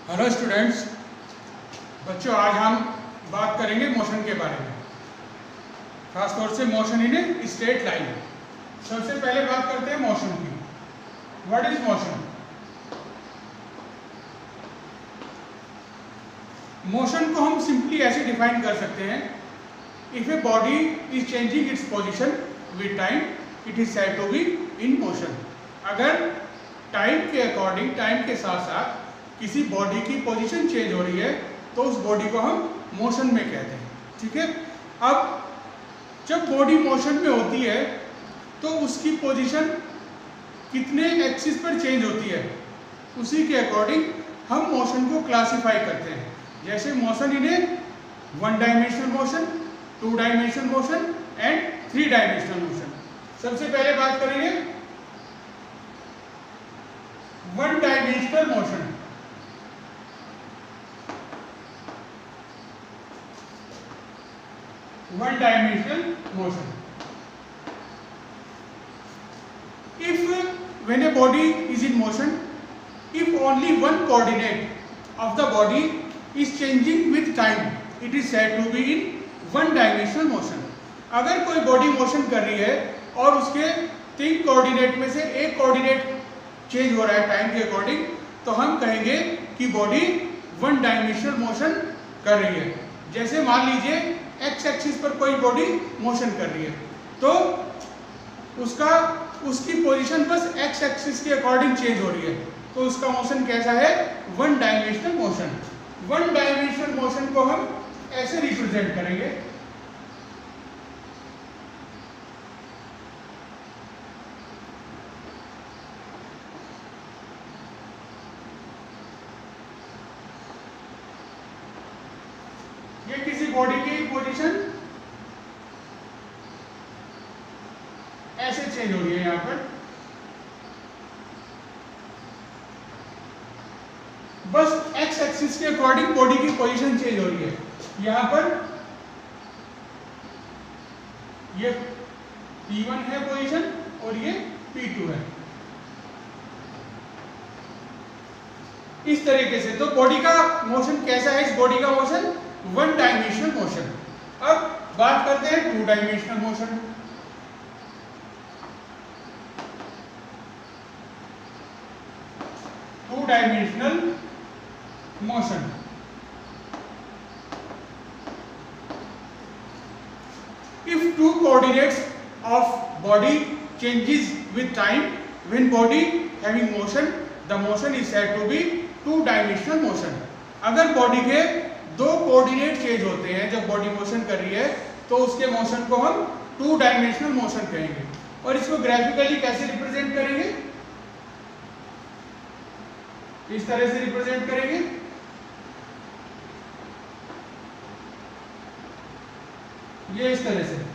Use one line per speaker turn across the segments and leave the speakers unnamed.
Hello students, बच्चों आज हम बात करेंगे मोशन के बारे में, खास तौर से मोशन इन स्ट्रेट लाइन। सबसे पहले बात करते हैं मोशन की। What is motion? मोशन को हम सिंपली ऐसे डिफाइन कर सकते हैं, if a body is changing its position with time it is said to be in motion. अगर टाइम के अकॉर्डिंग, टाइम के साथ साथ किसी बॉडी की पोजीशन चेंज हो रही है तो उस बॉडी को हम मोशन में कहते हैं। ठीक है, अब जब बॉडी मोशन में होती है तो उसकी पोजीशन कितने एक्सिस पर चेंज होती है, उसी के अकॉर्डिंग हम मोशन को क्लासिफाई करते हैं। जैसे motion in A 1 dimensional motion, 2 dimensional motion and 3 dimensional motion. सबसे पहले बात करेंगे 1 dimensional motion. One dimensional motion. When a body is in motion, if only one coordinate of the body is changing with time, it is said to be in one dimensional motion. अगर कोई body motion कर रही है और उसके 3 coordinate में से एक कोऑर्डिनेट चेंज हो रहा है टाइम के अकॉर्डिंग, तो हम कहेंगे कि बॉडी 1 डायमेंशनल मोशन कर रही है। जैसे मान लीजिए एक्स एक्सिस पर कोई बॉडी मोशन कर रही है तो उसकी पोजीशन बस एक्स एक्सिस के अकॉर्डिंग चेंज हो रही है, तो उसका मोशन कैसा है? 1 डायमेंशनल मोशन। 1 डायमेंशनल मोशन को हम ऐसे रिप्रेजेंट करेंगे। ये किसी बॉडी की पोजीशन ऐसे चेंज हो रही है, यहां पर बस एक्स एक्सिस के अकॉर्डिंग बॉडी की पोजीशन चेंज हो रही है। यहां पर ये P1 है पोजीशन और ये P2 है, इस तरीके से। तो बॉडी का मोशन कैसा है? इस बॉडी का मोशन 1 डायमेंशनल मोशन। अब बात करते हैं 2 dimensional motion. Two dimensional motion if 2 coordinates of body changes with time, when body having motion, the motion is said to be 2 dimensional motion. अगर बॉडी के 2 कोऑर्डिनेट चेंज होते हैं जब बॉडी मोशन कर रही है तो उसके मोशन को हम 2 डायमेंशनल मोशन कहेंगे। और इसको ग्राफिकली कैसे रिप्रेजेंट करेंगे? इस तरह से रिप्रेजेंट करेंगे। ये इस तरह से।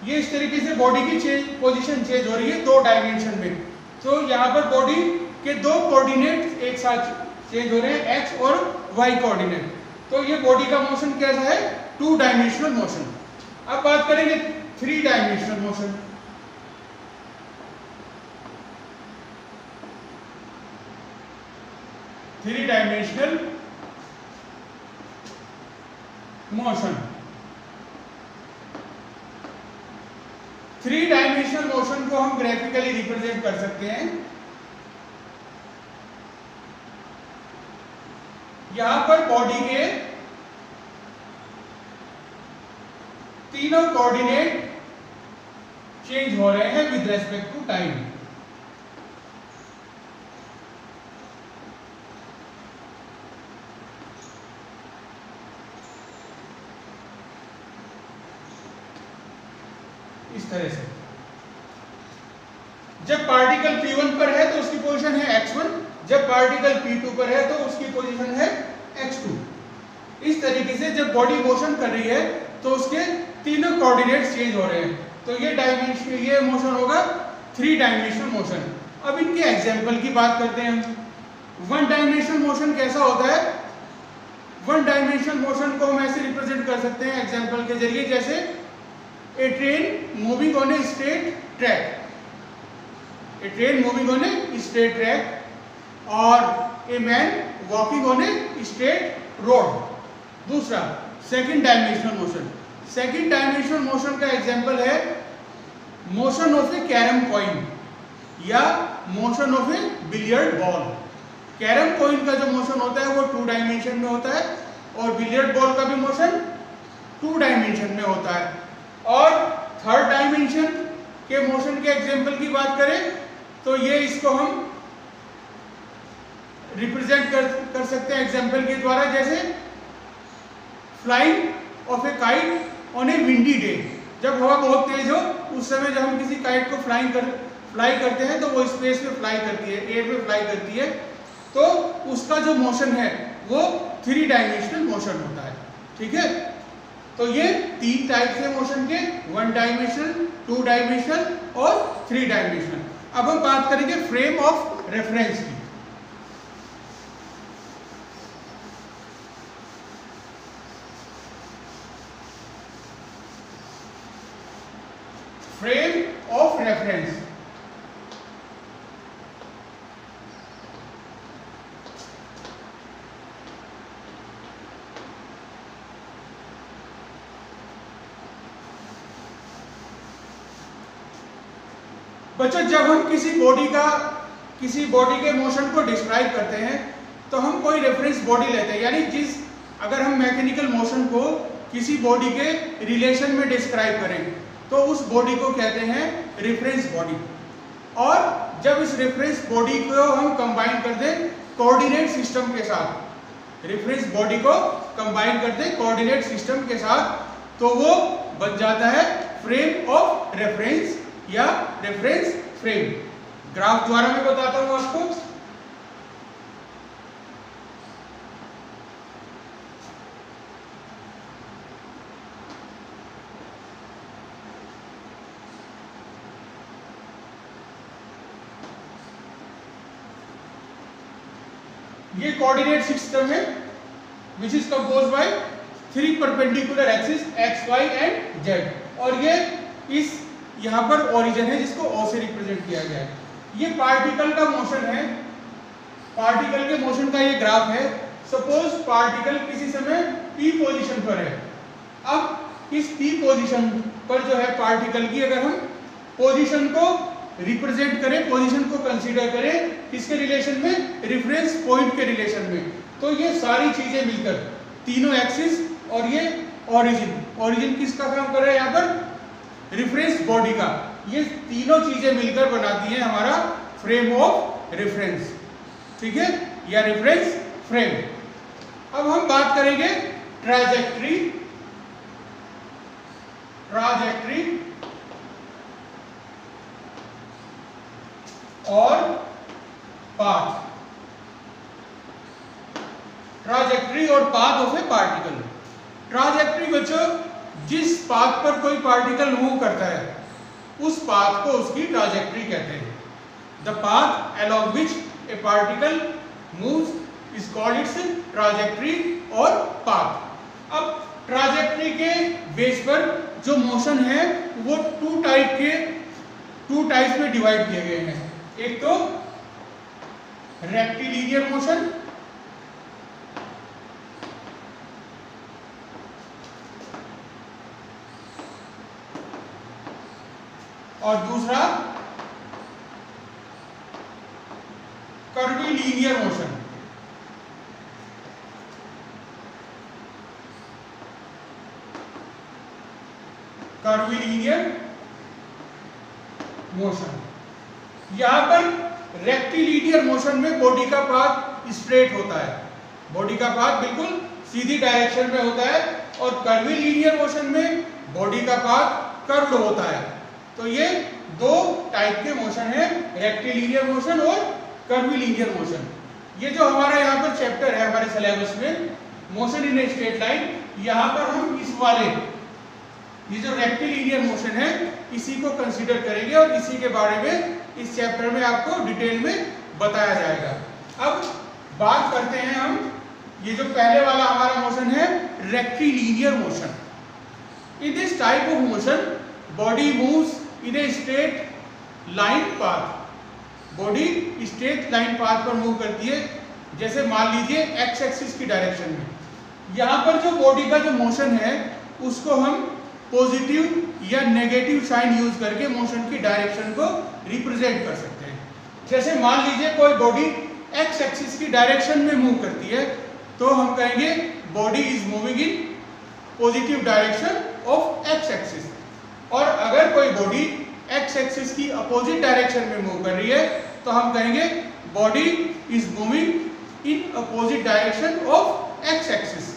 ये इस तरीके से बॉडी की पोजीशन चेंज हो रही है 2 डायमेंशन में। तो यहाँ पर बॉडी के 2 कोऑर्डिनेट एक साथ चेंज हो रहे हैं, एक्स और वाई कोऑर्डिनेट। तो ये बॉडी का मोशन कैसा है? 2 डायमेंशनल मोशन। अब बात करेंगे 3 dimensional motion. Three dimensional motion. 3 dimensional motion को हम ग्राफिकली रिप्रेजेंट कर सकते हैं। यहां पर बॉडी के तीनों कोऑर्डिनेट चेंज हो रहे हैं विद रेस्पेक्ट टू टाइम। इस तरह से। जब पार्टिकल P1 पर है तो उसकी पोजीशन है x1, जब पार्टिकल P2 पर है तो उसकी पोजीशन है x2। इस तरीके से जब बॉडी मोशन कर रही है तो उसके तीनों कोऑर्डिनेट्स चेंज हो रहे हैं, तो ये मोशन होगा 3 डायमेंशनल मोशन। अब इनके एग्जांपल की बात करते हैं हम। 1 डायमेंशनल मोशन कैसा होता है? 1 डायमेंशनल मोशन को हम ऐसे रिप्रेजेंट कर सकते हैं एग्जांपल के जरिए, जैसे a train moving on a straight track, a train moving on a straight track और a man walking on a straight road. दूसरा second dimensional motion. Second dimensional motion का एग्जांपल है motion of a carrom coin या motion of a billiard ball. Carrom coin का जो motion होता है वो 2 डायमेंशन में होता है और बिलियर्ड बॉल का भी मोशन 2 डायमेंशन में होता है। और थर्ड डायमेंशन के मोशन के एग्जांपल की बात करें तो ये इसको हम रिप्रेजेंट कर सकते हैं एग्जांपल के द्वारा, जैसे flying of A kite on A windy day. जब हवा बहुत तेज हो उस समय जब हम किसी काइट को फ्लाई करते हैं तो वो स्पेस में फ्लाई करती है, एयर में फ्लाई करती है, तो उसका जो मोशन है वो 3 डायमेंशनल मोशन होता है। ठीक है, तो ये 3 टाइप्स है मोशन के, 1 डायमेंशनल, 2 डायमेंशनल और 3 डायमेंशनल। अब हम बात करेंगे फ्रेम ऑफ रेफरेंस की। Frame of reference. बच्चों, जब हम किसी बॉडी के मोशन को डिस्क्राइब करते हैं तो हम कोई रेफरेंस बॉडी लेते हैं, यानी अगर हम मैकेनिकल मोशन को किसी बॉडी के रिलेशन में डिस्क्राइब करें तो उस बॉडी को कहते हैं रेफरेंस बॉडी। और जब इस रेफरेंस बॉडी को हम कंबाइन कर दें कोऑर्डिनेट सिस्टम के साथ, रेफरेंस बॉडी को कंबाइन कर दें कोऑर्डिनेट सिस्टम के साथ, तो वो बन जाता है फ्रेम ऑफ रेफरेंस या रेफरेंस फ्रेम। ग्राफ द्वारा मैं बताता हूं आपको। ये कोऑर्डिनेट सिस्टम है which is compose by 3 perpendicular axis x y and z, और ये इस यहाँ पर ओरिजिन है जिसको ओ से रिप्रेजेंट किया गया है। ये पार्टिकल का मोशन है, पार्टिकल के मोशन का ये ग्राफ है। सपोज पार्टिकल किसी समय p पोजीशन पर है। अब इस p पोजीशन पर जो है पार्टिकल की अगर हम पोजीशन को रिप्रेजेंट करें, पोजीशन को कंसीडर करें किसके रिलेशन में, रेफरेंस पॉइंट के रिलेशन में, तो ये सारी चीजें मिलकर तीनों एक्सिस और ये ओरिजिन किसका काम कर रहा है यहाँ पर, रेफरेंस बॉडी का, ये तीनों चीजें मिलकर बनाती हैं हमारा फ्रेम ऑफ रेफरेंस। ठीक है, या रेफरेंस फ्रेम। अब हम बात करेंगे ट्राजेक्ट्री और पाथ। ट्राजेक्ट्री और path of A particle. Trajectory बच्चों, जिस पाथ पर कोई पार्टिकल मूव करता है उस पाथ को उसकी ट्राजेक्ट्री कहते हैं। The path along which a particle moves is called its trajectory और path। अब ट्राजेक्ट्री के बेस पर जो मोशन है वो टू टाइप्स में डिवाइड किए गए हैं। एक तो रेक्टिलिनियर मोशन, और दूसरा कर्वीलिनियर मोशन। कर्वीलिनियर मोशन, यहां पर रेक्टिलिनियर मोशन में बॉडी का पाथ स्ट्रेट होता है, बॉडी का पाथ बिल्कुल सीधी डायरेक्शन में होता है, और कर्वीलिनियर मोशन में बॉडी का पाथ कर्व्ड होता है। तो ये दो टाइप के मोशन है, रेक्टिलिनियर मोशन और कर्वीलिनियर मोशन। ये जो हमारा यहाँ पर चैप्टर है हमारे सिलेबस में, motion in A straight line, यहाँ पर हम इस वाले ये जो रेक्टिलिनियर मोशन है इसी को कंसीडर करेंगे और इसी के बारे में इस चैप्टर में आपको डिटेल में बताया जाएगा। अब बात करते हैं हम, ये जो पहले वाला हमारा मोशन है rectilinear motion. In this type of motion body moves in A straight line path. Body straight line path पर मूव करती है, जैसे मान लीजिए एक्स एक्सिस की डायरेक्शन में। यहाँ पर जो बॉडी का जो मोशन है उसको हम पॉजिटिव या नेगेटिव साइन यूज करके मोशन की डायरेक्शन को रिप्रेजेंट कर सकते हैं। जैसे मान लीजिए कोई बॉडी एक्स एक्सिस की डायरेक्शन में मूव करती है तो हम कहेंगे body is moving in positive direction of x axis. और अगर कोई बॉडी एक्स एक्सिस की अपोजिट डायरेक्शन में मूव कर रही है तो हम कहेंगे body is moving in opposite direction of x axis.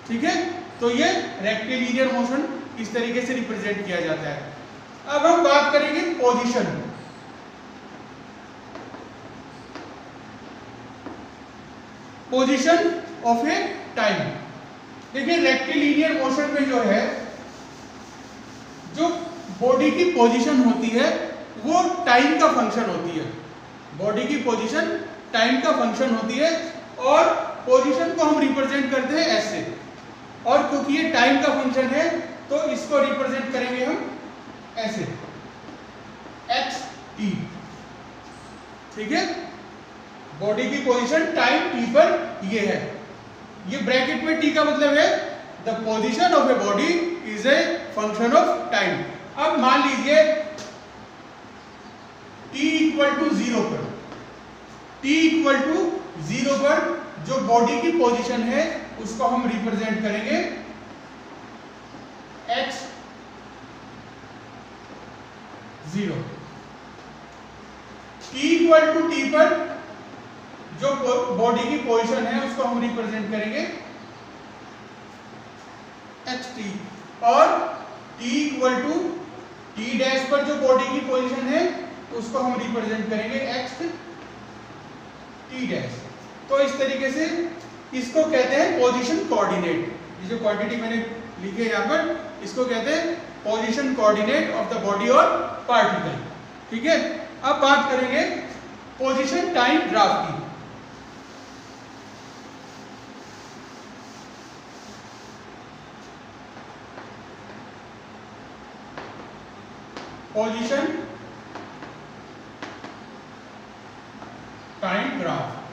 ठीक है, तो ये रेक्टिलिनियर मोशन इस तरीके से रिप्रेजेंट किया जाता है। अब हम बात करेंगे position. Position of A time. देखिए रेक्टिलिनियर मोशन में जो है, जो बॉडी की पोजीशन होती है वो टाइम का फंक्शन होती है। बॉडी की पोजीशन टाइम का फंक्शन होती है और पोजीशन को हम रिप्रेजेंट करते हैं ऐसे। और क्योंकि ये टाइम का फंक्शन है तो इसको रिप्रेजेंट करेंगे हम ऐसे, एक्स टी। ठीक है, बॉडी की पोजीशन टाइम टी पर ये है। ये ब्रैकेट में टी का मतलब है the position of A body is a function of time. अब मान लीजिए t इक्वल टू 0 पर, t इक्वल टू 0 पर जो बॉडी की पोजीशन है उसको हम रिप्रेजेंट करेंगे x 0। t equal to t पर जो बॉडी की पोजीशन है उसको हम रिप्रेजेंट करेंगे xt। और t equal to t dash पर जो बॉडी की पोजीशन है उसको हम रिप्रेजेंट करेंगे x t डैश। तो इस तरीके से इसको कहते हैं पोजीशन कोऑर्डिनेट। ये जो क्वांटिटी मैंने लिखी है यहाँ पर इसको कहते हैं position coordinate of the body और पार्टिकल। ठीक है, अब बात करेंगे पोजीशन टाइम ग्राफ की। Position time graph.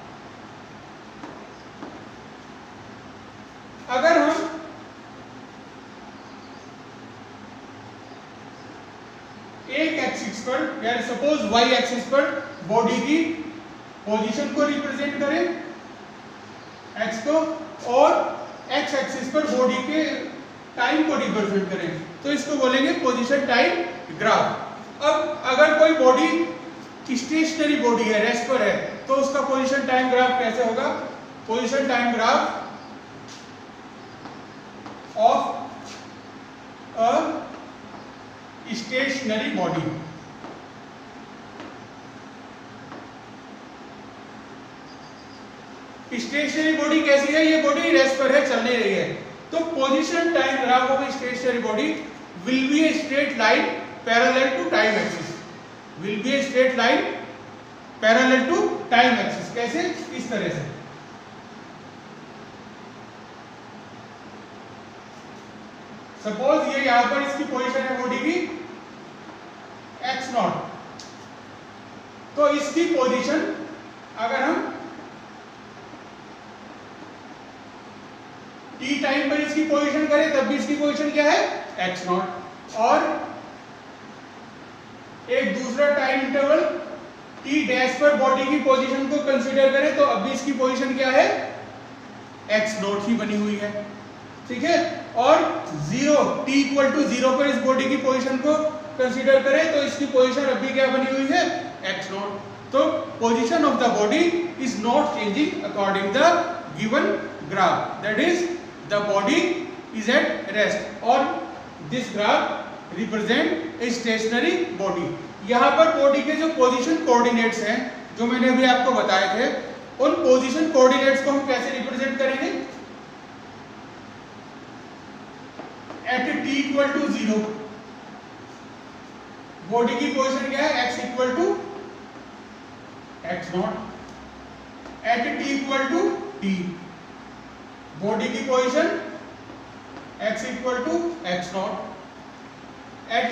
अगर हम एक एक्सिस पर या सपोज वाई एक्सिस पर बॉडी की पोजीशन को रिप्रेजेंट करें एक्स को, और एक्स एक्सिस पर बॉडी के टाइम को रिप्रेजेंट करें तो इसको बोलेंगे पोजीशन टाइम ग्राफ। अब अगर कोई बॉडी स्टेशनरी बॉडी है, रेस्ट पर है, तो उसका पोजीशन टाइम ग्राफ कैसे होगा? Position time graph of a stationary body. Stationary body कैसी है? ये बॉडी रेस्ट पर है, चल नहीं रही है। तो position time graph of stationary body will be a straight line parallel to time axis. Will be a straight line parallel to time axis. कैसे? इस तरह से। सपोज ये यहां पर इसकी पोजीशन है बॉडी की x0, तो इसकी पोजीशन अगर हम t टाइम पर इसकी पोजीशन करें तब भी इसकी पोजीशन क्या है? x0। और एक दूसरा टाइम इंटरवल t डैश पर बॉडी की पोजीशन को कंसीडर करें तो अब भी इसकी पोजीशन क्या है? x0 ही बनी हुई है। ठीक है, और 0 t इक्वल टू 0 पर इस बॉडी की पोजीशन को कंसीडर करें तो इसकी पोजीशन अब भी क्या बनी हुई है? x0। तो position of the body is not changing according the given graph, that is the body is at rest और this graph represent a stationary body. यहाँ पर बॉडी के जो पोजीशन कोऑर्डिनेट्स हैं जो मैंने अभी आपको बताए थे, उन पोजीशन कोऑर्डिनेट्स को हम कैसे रिप्रेजेंट करेंगे? At t equal to 0 body की पोजीशन क्या है? x equal to x0। At t equal to t body की position x equal to x0। At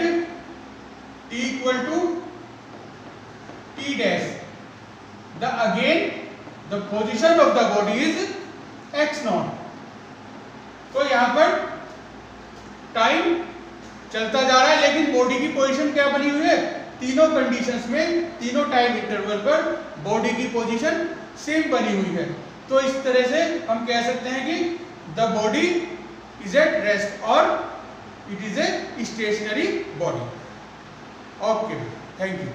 equal to t dash. The position of the body is x naught. तो यहाँ पर time चलता जा रहा है, लेकिन बॉडी की पोजीशन क्या बनी हुई है? तीनों कंडीशंस में, तीनों टाइम इंटरवल पर बॉडी की पोजीशन सेम बनी हुई है। तो इस तरह से हम कह सकते हैं कि the body is at rest और it is a stationary body. Okay, thank you.